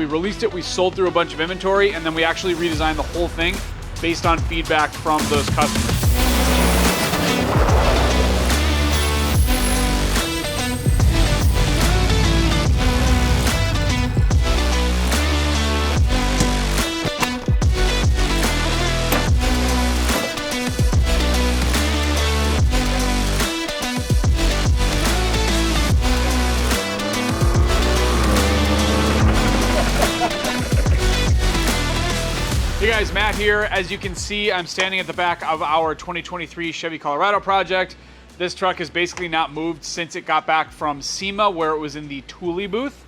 we released it, we sold through a bunch of inventory, and then we actually redesigned the whole thing based on feedback from those customers. Hey guys, Matt here. As you can see, I'm standing at the back of our 2023 Chevy Colorado project. This truck has basically not moved since it got back from SEMA, where it was in the Thule booth.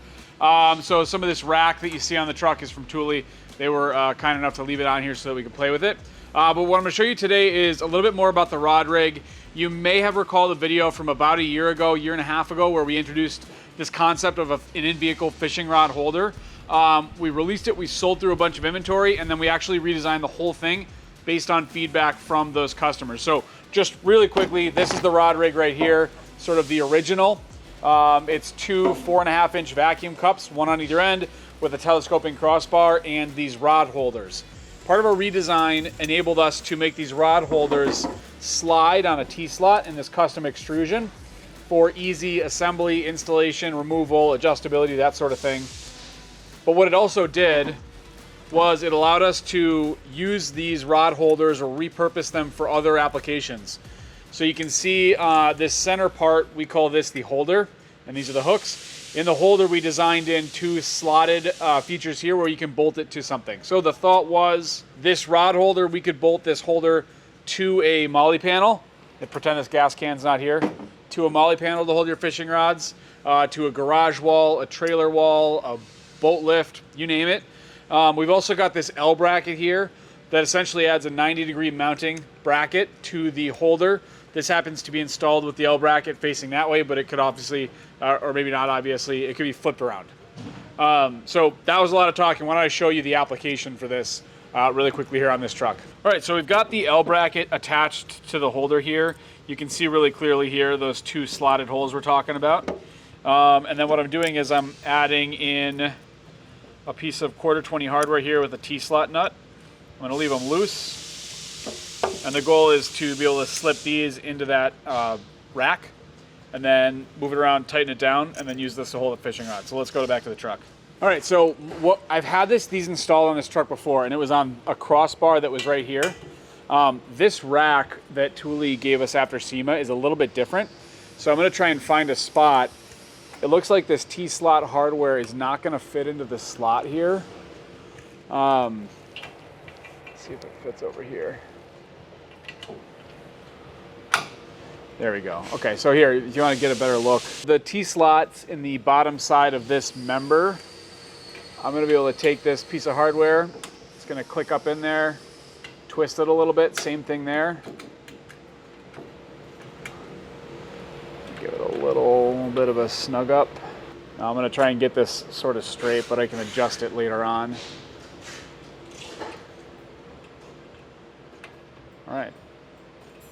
So some of this rack that you see on the truck is from Thule. They were kind enough to leave it on here so that we could play with it. But what I'm going to show you today is a little bit more about the rod rig. You may have recalled a video from about a year and a half ago, where we introduced this concept of an in-vehicle fishing rod holder. We released it, we sold through a bunch of inventory, and then we actually redesigned the whole thing based on feedback from those customers. So just really quickly, this is the rod rig right here, sort of the original. It's two 4.5-inch vacuum cups, one on either end, with a telescoping crossbar and these rod holders. Part of our redesign enabled us to make these rod holders slide on a T-slot in this custom extrusion for easy assembly, installation, removal, adjustability, that sort of thing. But what it also did was it allowed us to use these rod holders or repurpose them for other applications. So you can see this center part, we call this the holder, and these are the hooks. In the holder, we designed in two slotted features here where you can bolt it to something. So the thought was this rod holder, we could bolt this holder to a molly panel, and pretend this gas can's not here, to a molly panel to hold your fishing rods, to a garage wall, a trailer wall, a boat lift, you name it. We've also got this L bracket here that essentially adds a 90-degree mounting bracket to the holder. This happens to be installed with the L bracket facing that way, but it could obviously, or maybe not obviously, it could be flipped around. So that was a lot of talking. Why don't I show you the application for this really quickly here on this truck. All right, so we've got the L bracket attached to the holder here. You can see really clearly here those two slotted holes we're talking about. And then what I'm doing is I'm adding in a piece of 1/4-20 hardware here with a T-slot nut. I'm going to leave them loose. And the goal is to be able to slip these into that rack and then move it around, tighten it down, and then use this to hold the fishing rod. So let's go back to the truck. All right, so I've had these installed on this truck before, and it was on a crossbar that was right here. This rack that Thule gave us after SEMA is a little bit different. So I'm going to try and find a spot. It looks like this T-slot hardware is not going to fit into the slot here. Let's see if it fits over here. There we go. Okay, so here, if you want to get a better look. The T-slot's in the bottom side of this member. I'm going to be able to take this piece of hardware. It's going to click up in there, twist it a little bit, same thing there. Give it a little bit of a snug up. Now I'm going to try and get this sort of straight, but I can adjust it later on. All right.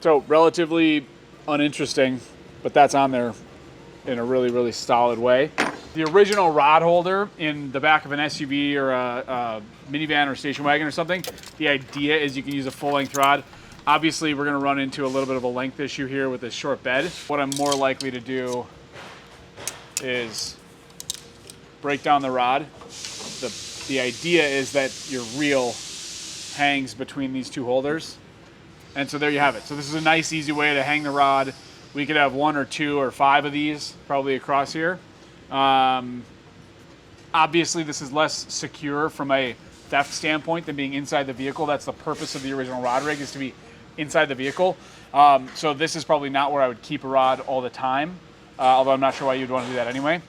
So relatively uninteresting, but that's on there in a really, really solid way. The original rod holder in the back of an SUV or a minivan or station wagon or something, the idea is you can use a full-length rod. Obviously, we're going to run into a little bit of a length issue here with this short bed. What I'm more likely to do is break down the rod. The idea is that your reel hangs between these two holders. And so there you have it. So this is a nice, easy way to hang the rod. We could have 1 or 2 or 5 of these probably across here. Obviously, this is less secure from a theft standpoint than being inside the vehicle. That's the purpose of the original rod rig, is to be inside the vehicle. So this is probably not where I would keep a rod all the time, although I'm not sure why you'd want to do that anyway.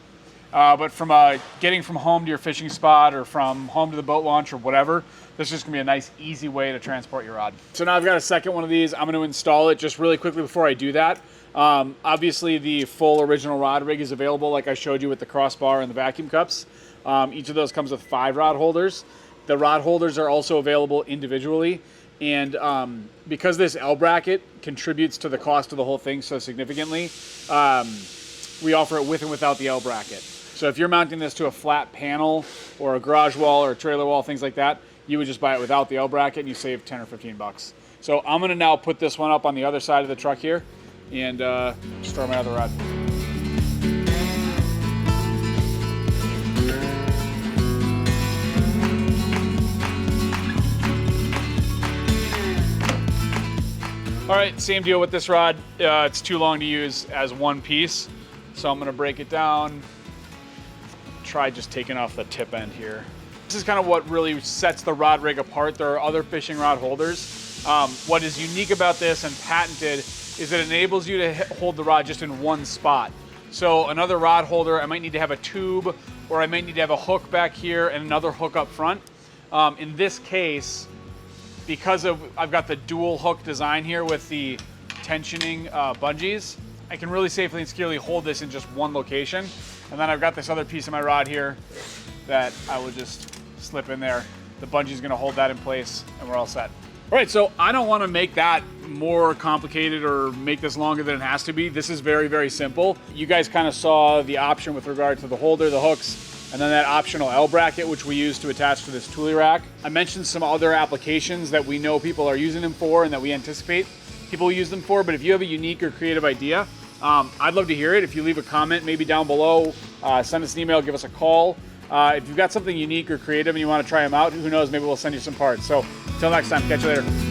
But from getting from home to your fishing spot or from home to the boat launch or whatever, this is just going to be a nice, easy way to transport your rod. So now I've got a second one of these. I'm going to install it just really quickly before I do that. Obviously, the full original rod rig is available, like I showed you with the crossbar and the vacuum cups. Each of those comes with 5 rod holders. The rod holders are also available individually. And because this L bracket contributes to the cost of the whole thing so significantly, we offer it with and without the L bracket. So if you're mounting this to a flat panel or a garage wall or a trailer wall, things like that, you would just buy it without the L bracket and you save 10 or 15 bucks. So I'm gonna now put this one up on the other side of the truck here and store my other rod. All right, same deal with this rod. It's too long to use as one piece. So I'm gonna break it down, try just taking off the tip end here. This is kind of what really sets the rod rig apart. There are other fishing rod holders. What is unique about this and patented is it enables you to hold the rod just in one spot. So another rod holder, I might need to have a tube or I might need to have a hook back here and another hook up front. In this case, because I've got the dual hook design here with the tensioning bungees, I can really safely and securely hold this in just one location. And then I've got this other piece of my rod here that I will just slip in there. The bungee is gonna hold that in place and we're all set. All right, so I don't wanna make that more complicated or make this longer than it has to be. This is very, very simple. You guys kind of saw the option with regard to the holder, the hooks, and then that optional L bracket, which we use to attach to this toolie rack. I mentioned some other applications that we know people are using them for and that we anticipate people use them for, but if you have a unique or creative idea, I'd love to hear it. If you leave a comment maybe down below, send us an email, give us a call. If you've got something unique or creative and you want to try them out, who knows, maybe we'll send you some parts. So until next time, catch you later.